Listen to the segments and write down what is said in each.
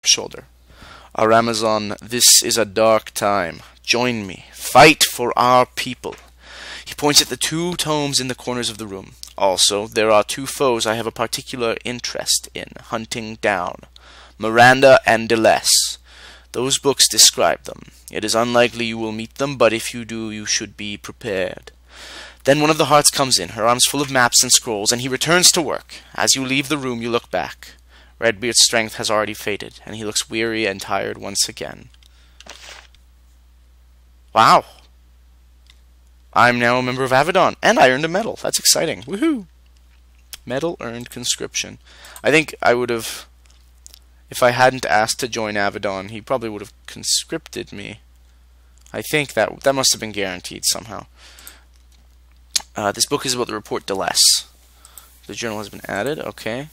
shoulder. Our Amazon, this is a dark time. Join me. Fight for our people. He points at the 2 tomes in the corners of the room. Also, there are 2 foes I have a particular interest in hunting down. Miranda and Deleuze. Those books describe them. It is unlikely you will meet them, but if you do, you should be prepared. Then one of the hearts comes in, her arms full of maps and scrolls, and he returns to work. As you leave the room, you look back. Redbeard's strength has already faded, and he looks weary and tired once again. Wow. I'm now a member of Avadon, and I earned a medal. That's exciting. Woohoo! Medal earned conscription. I think I would have... If I hadn't asked to join Avadon, he probably would have conscripted me. I think that must have been guaranteed somehow. This book is about the report Deleuze. The journal has been added. Okay.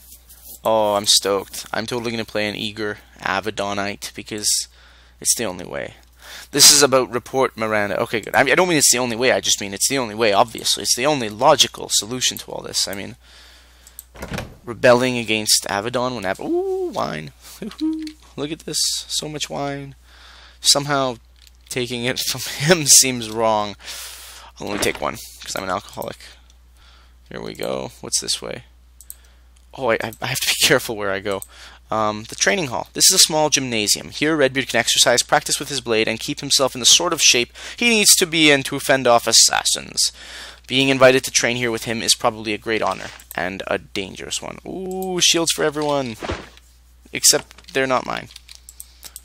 Oh, I'm stoked. I'm totally going to play an eager Avadonite because it's the only way. This is about report Miranda. Okay, good. I don't mean it's the only way. I just mean it's the only way, obviously. It's the only logical solution to all this. I mean, rebelling against Avadon when Ooh, wine. Look at this. So much wine. Somehow taking it from him seems wrong. I'll only take one because I'm an alcoholic. Here we go. What's this way? Oh, I have to be careful where I go. The training hall. This is a small gymnasium. Here, Redbeard can exercise, practice with his blade, and keep himself in the sort of shape he needs to be in to fend off assassins. Being invited to train here with him is probably a great honor, and a dangerous one. Ooh, shields for everyone. Except they're not mine.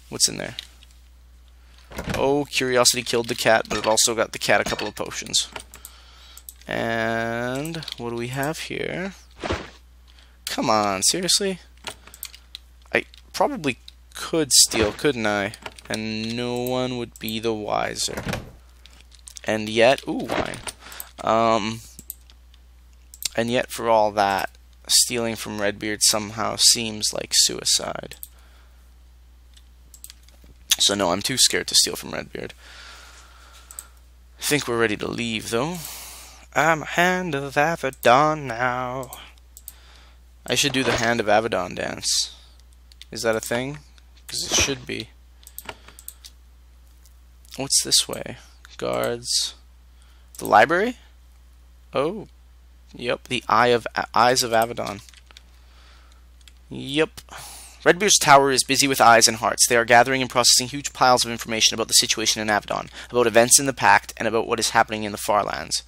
What's in there? Oh, curiosity killed the cat, but it also got the cat a couple of potions. And what do we have here? Come on, seriously? I probably could steal, couldn't I? And no one would be the wiser. And yet, ooh, wine. And yet, for all that, stealing from Redbeard somehow seems like suicide. So no, I'm too scared to steal from Redbeard. I think we're ready to leave, though. I'm a Hand of Avadon now. I should do the Hand of Avadon dance. Is that a thing? Because it should be. What's this way? Guards. The library? Oh. Yep, the Eyes of Avadon. Yep. Redbeard's tower is busy with eyes and hearts. They are gathering and processing huge piles of information about the situation in Avadon, about events in the Pact, and about what is happening in the Farlands.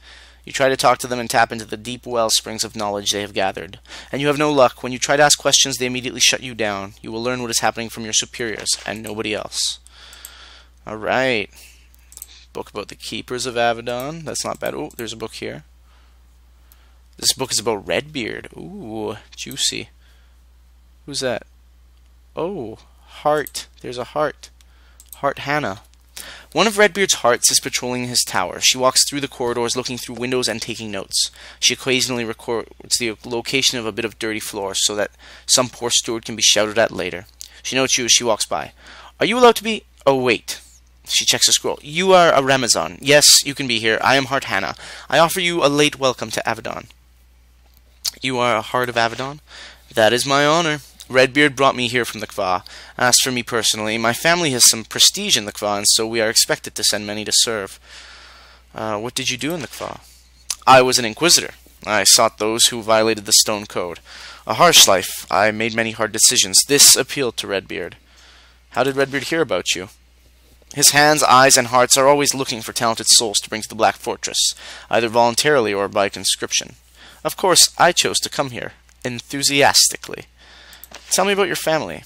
You try to talk to them and tap into the deep well springs of knowledge they have gathered. And you have no luck. When you try to ask questions, they immediately shut you down. You will learn what is happening from your superiors, and nobody else. Alright. Book about the Keepers of Avadon. That's not bad. Oh, there's a book here. This book is about Redbeard. Ooh, juicy. Who's that? Oh, heart. There's a heart. Heart Hannah. One of Redbeard's hearts is patrolling his tower. She walks through the corridors, looking through windows and taking notes. She occasionally records the location of a bit of dirty floor so that some poor steward can be shouted at later. She notes you as she walks by. Are you allowed to be... Oh, wait. She checks a scroll. You are a Ramazan. Yes, you can be here. I am Heart Hannah. I offer you a late welcome to Avadon. You are a Heart of Avadon? That is my honor. Redbeard brought me here from the Kva. As for me personally, my family has some prestige in the Kva, and so we are expected to send many to serve. What did you do in the Kva? I was an inquisitor. I sought those who violated the Stone Code. A harsh life. I made many hard decisions. This appealed to Redbeard. How did Redbeard hear about you? His hands, eyes, and hearts are always looking for talented souls to bring to the Black Fortress, either voluntarily or by conscription. Of course, I chose to come here, enthusiastically. Tell me about your family.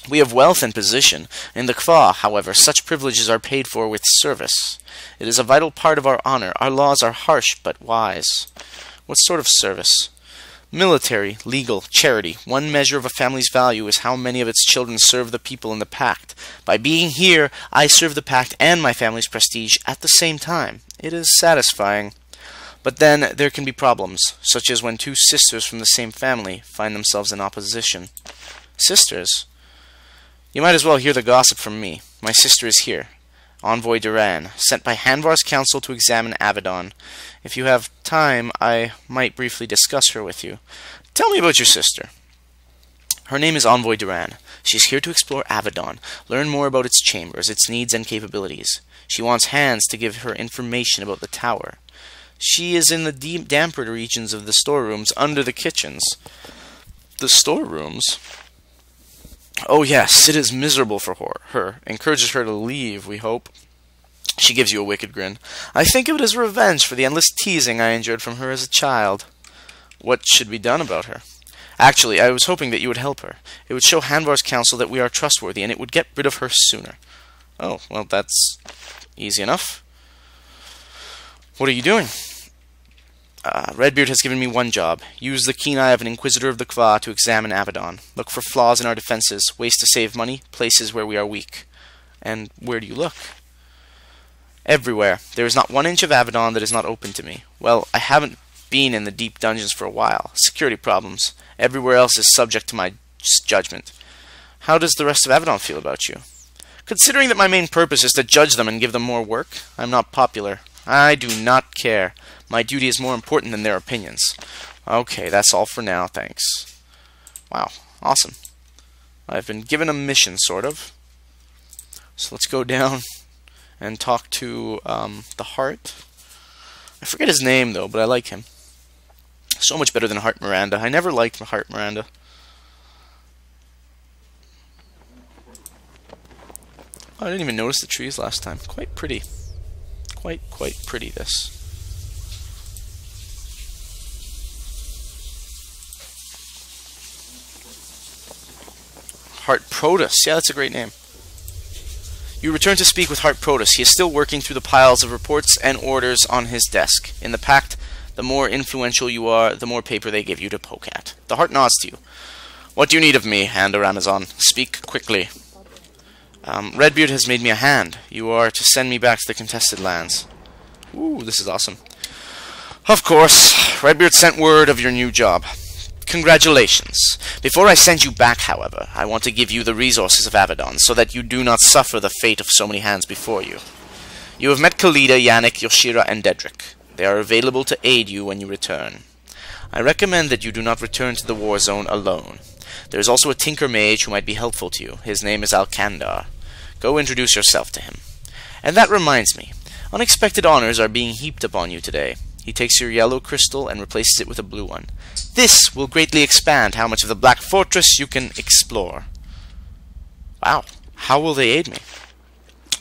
We have wealth and position. In the Kva, however, such privileges are paid for with service. It is a vital part of our honor. Our laws are harsh but wise. What sort of service? Military, legal, charity. One measure of a family's value is how many of its children serve the people in the Pact. By being here, I serve the Pact and my family's prestige at the same time. It is satisfying. But then there can be problems, such as when two sisters from the same family find themselves in opposition. Sisters? You might as well hear the gossip from me. My sister is here. Envoy Duran, sent by Hanvar's council to examine Avadon. If you have time, I might briefly discuss her with you. Tell me about your sister. Her name is Envoy Duran. She's here to explore Avadon, learn more about its chambers, its needs and capabilities. She wants hands to give her information about the tower. She is in the damper regions of the storerooms under the kitchens. The storerooms? Oh yes, it is miserable for her. Encourages her to leave, we hope. She gives you a wicked grin. I think of it as revenge for the endless teasing I endured from her as a child. What should be done about her? Actually, I was hoping that you would help her. It would show Hanvar's council that we are trustworthy, and it would get rid of her sooner. Oh, well, that's easy enough. What are you doing? Redbeard has given me one job. Use the keen eye of an Inquisitor of the Kva to examine Avadon. Look for flaws in our defenses, ways to save money, places where we are weak. And where do you look? Everywhere. There is not 1 inch of Avadon that is not open to me. Well, I haven't been in the deep dungeons for a while. Security problems. Everywhere else is subject to my judgment. How does the rest of Avadon feel about you? Considering that my main purpose is to judge them and give them more work, I'm not popular. I do not care. My duty is more important than their opinions. Okay, that's all for now, thanks. Wow, awesome. I've been given a mission, sort of. So let's go down and talk to the Heart. I forget his name, though, but I like him. So much better than Heart Miranda. I never liked Heart Miranda. Oh, I didn't even notice the trees last time. Quite pretty. Quite pretty, this. Heart Protus. Yeah, that's a great name. You return to speak with Heart Protus. He is still working through the piles of reports and orders on his desk. In the pact, the more influential you are, the more paper they give you to poke at. The Heart nods to you. What do you need of me, Hand or Amazon? Speak quickly. Redbeard has made me a hand. You are to send me back to the contested lands. Ooh, this is awesome. Of course. Redbeard sent word of your new job. Congratulations. Before I send you back, however, I want to give you the resources of Avadon, so that you do not suffer the fate of so many hands before you. You have met Khalida, Yannick, Yoshira, and Dedrick. They are available to aid you when you return. I recommend that you do not return to the war zone alone. There is also a Tinker Mage who might be helpful to you. His name is Alkandar. Go introduce yourself to him. And that reminds me. Unexpected honors are being heaped upon you today. He takes your yellow crystal and replaces it with a blue one. This will greatly expand how much of the Black Fortress you can explore. Wow. How will they aid me?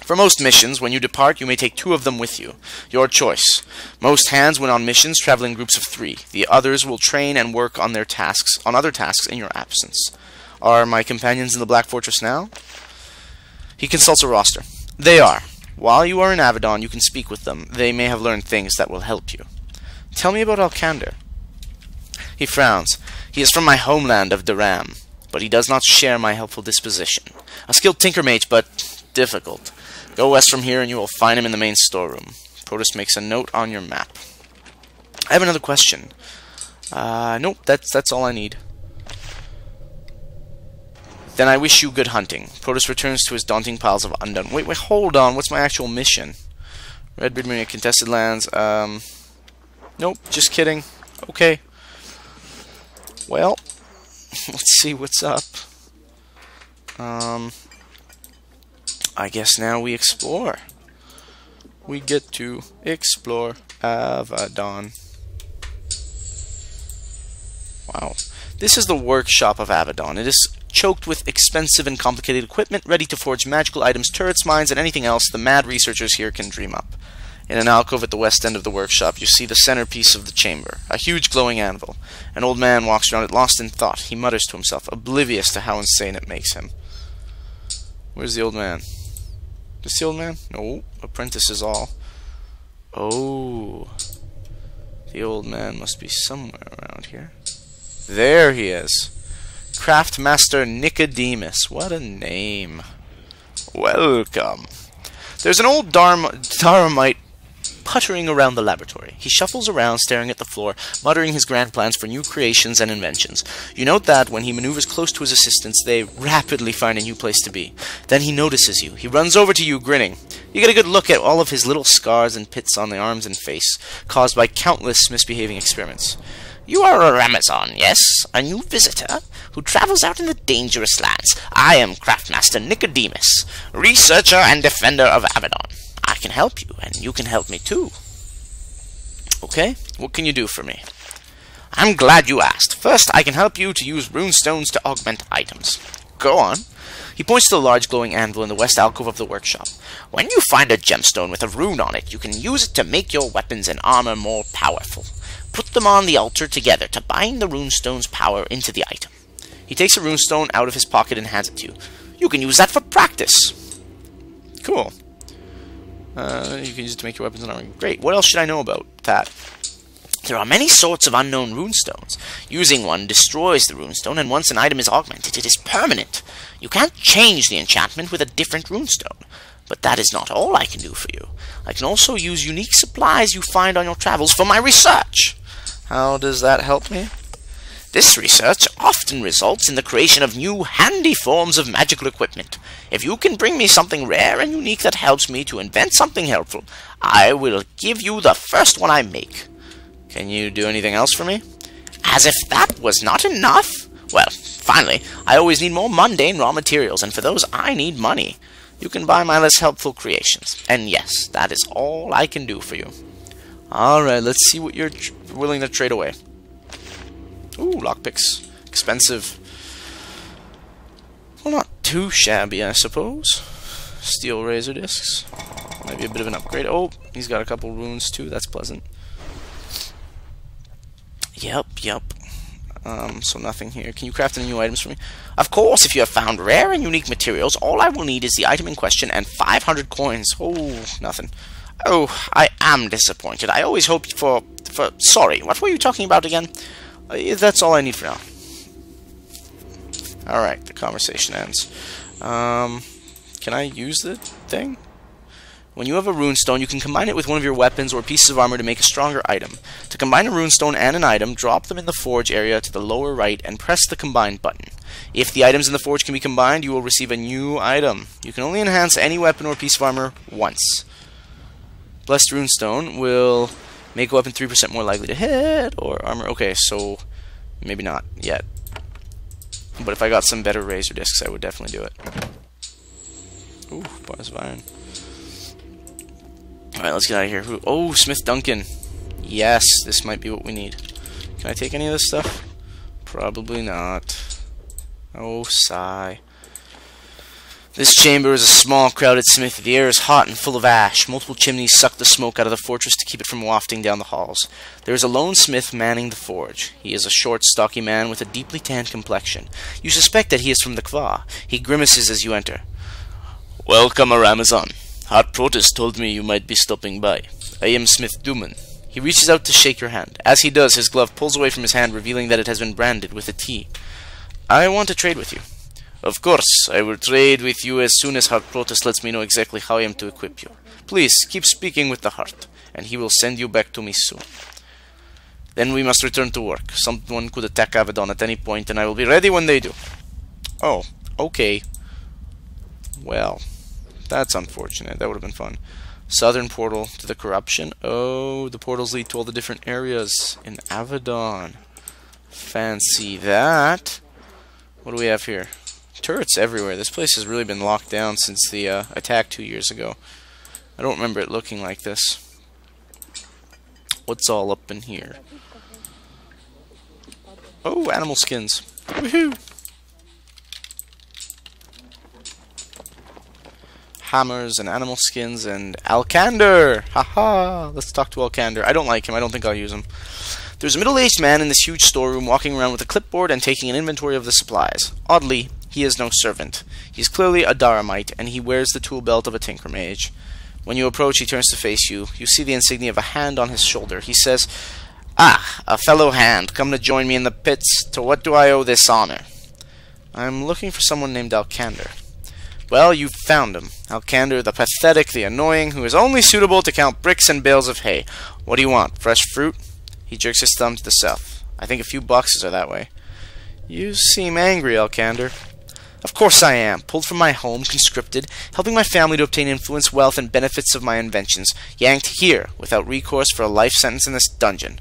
For most missions, when you depart, you may take 2 of them with you. Your choice. Most hands, when on missions, travel in groups of 3. The others will train and work on their tasks, on other tasks in your absence. Are my companions in the Black Fortress now? He consults a roster. They are. While you are in Avadon, you can speak with them. They may have learned things that will help you. Tell me about Alkandar. He frowns. He is from my homeland of Duram, but he does not share my helpful disposition. A skilled tinker mage, but difficult. Go west from here and you will find him in the main storeroom. Protus makes a note on your map. I have another question. Nope, that's all I need. Then I wish you good hunting. Protus returns to his daunting piles of undone. Wait, hold on. What's my actual mission? Redbeard Marine contested lands. Nope, just kidding. Okay. Well, let's see what's up. I guess now we explore. We get to explore Avadon. Wow. This is the workshop of Avadon. It is choked with expensive and complicated equipment, ready to forge magical items, turrets, mines, and anything else the mad researchers here can dream up. In an alcove at the west end of the workshop, you see the centerpiece of the chamber, a huge glowing anvil. An old man walks around it lost in thought. He mutters to himself, oblivious to how insane it makes him. Where's the old man? Is the old man? No, apprentice is all. Oh. The old man must be somewhere around here. There he is. Craftmaster Nicodemus. What a name. Welcome. There's an old Dharamite puttering around the laboratory. He shuffles around, staring at the floor, muttering his grand plans for new creations and inventions. You note that, when he maneuvers close to his assistants, they rapidly find a new place to be. Then he notices you. He runs over to you, grinning. You get a good look at all of his little scars and pits on the arms and face, caused by countless misbehaving experiments. You are a Amazon, yes? A new visitor who travels out in the dangerous lands. I am Craftmaster Nicodemus, researcher and defender of Avadon. I can help you, and you can help me too. Okay, what can you do for me? I'm glad you asked. First, I can help you to use runestones to augment items. Go on. He points to the large glowing anvil in the west alcove of the workshop. When you find a gemstone with a rune on it, you can use it to make your weapons and armor more powerful. Put them on the altar together to bind the runestone's power into the item. He takes a runestone out of his pocket and hands it to you. You can use that for practice. Cool. You can use it to make your weapons and armor. Great. What else should I know about that? There are many sorts of unknown runestones. Using one destroys the runestone, and once an item is augmented, it is permanent. You can't change the enchantment with a different runestone. But that is not all I can do for you. I can also use unique supplies you find on your travels for my research. How does that help me? This research often results in the creation of new, handy forms of magical equipment. If you can bring me something rare and unique that helps me to invent something helpful, I will give you the first one I make. Can you do anything else for me? As if that was not enough? Well, finally, I always need more mundane raw materials, and for those I need money. You can buy my less helpful creations. And yes, that is all I can do for you. Alright, let's see what you're willing to trade away. Ooh, lockpicks. Expensive. Well, not too shabby, I suppose. Steel razor discs. Might be a bit of an upgrade. Oh, he's got a couple runes too. That's pleasant. Yep. So nothing here. Can you craft any new items for me? Of course, if you have found rare and unique materials, all I will need is the item in question and 500 coins. Oh, nothing. Oh, I am disappointed. I always hoped for... Sorry, what were you talking about again? That's all I need for now. Alright, the conversation ends. Can I use the thing? When you have a runestone, you can combine it with one of your weapons or pieces of armor to make a stronger item. To combine a runestone and an item, drop them in the forge area to the lower right and press the combine button. If the items in the forge can be combined, you will receive a new item. You can only enhance any weapon or piece of armor once. Blessed runestone will make a weapon 3% more likely to hit, or armor. Okay, so maybe not yet. But if I got some better razor discs, I would definitely do it. Ooh, bars of iron. Alright, let's get out of here. Oh, Smith Duncan. Yes, this might be what we need. Can I take any of this stuff? Probably not. Oh, sigh. This chamber is a small, crowded smithy. The air is hot and full of ash. Multiple chimneys suck the smoke out of the fortress to keep it from wafting down the halls. There is a lone smith manning the forge. He is a short, stocky man with a deeply tanned complexion. You suspect that he is from the Kva. He grimaces as you enter. Welcome, our Amazon. Hot Protus told me you might be stopping by. I am Smith Duman. He reaches out to shake your hand. As he does, his glove pulls away from his hand, revealing that it has been branded with a T. I want to trade with you. Of course, I will trade with you as soon as Hot Protus lets me know exactly how I am to equip you. Please, keep speaking with the heart, and he will send you back to me soon. Then we must return to work. Someone could attack Avadon at any point, and I will be ready when they do. Oh, okay. Well... that's unfortunate. That would have been fun. Southern portal to the corruption. Oh, the portals lead to all the different areas in Avadon. Fancy that. What do we have here? Turrets everywhere. This place has really been locked down since the attack 2 years ago. I don't remember it looking like this. What's all up in here? Oh, animal skins. Woohoo! Hammers and animal skins and Alcander! Haha! Let's talk to Alcander. I don't like him. I don't think I'll use him. There's a middle-aged man in this huge storeroom walking around with a clipboard and taking an inventory of the supplies. Oddly, he is no servant. He's clearly a Daramite, and he wears the tool belt of a tinker mage. When you approach, he turns to face you. You see the insignia of a hand on his shoulder. He says, "Ah, a fellow hand, come to join me in the pits. To what do I owe this honor?" I'm looking for someone named Alcander. Well, you've found him. Alcander, the pathetic, the annoying, who is only suitable to count bricks and bales of hay. What do you want? Fresh fruit? He jerks his thumb to the south. I think a few boxes are that way. You seem angry, Alcander. Of course I am. Pulled from my home, conscripted, helping my family to obtain influence, wealth, and benefits of my inventions. Yanked here, without recourse for a life sentence in this dungeon.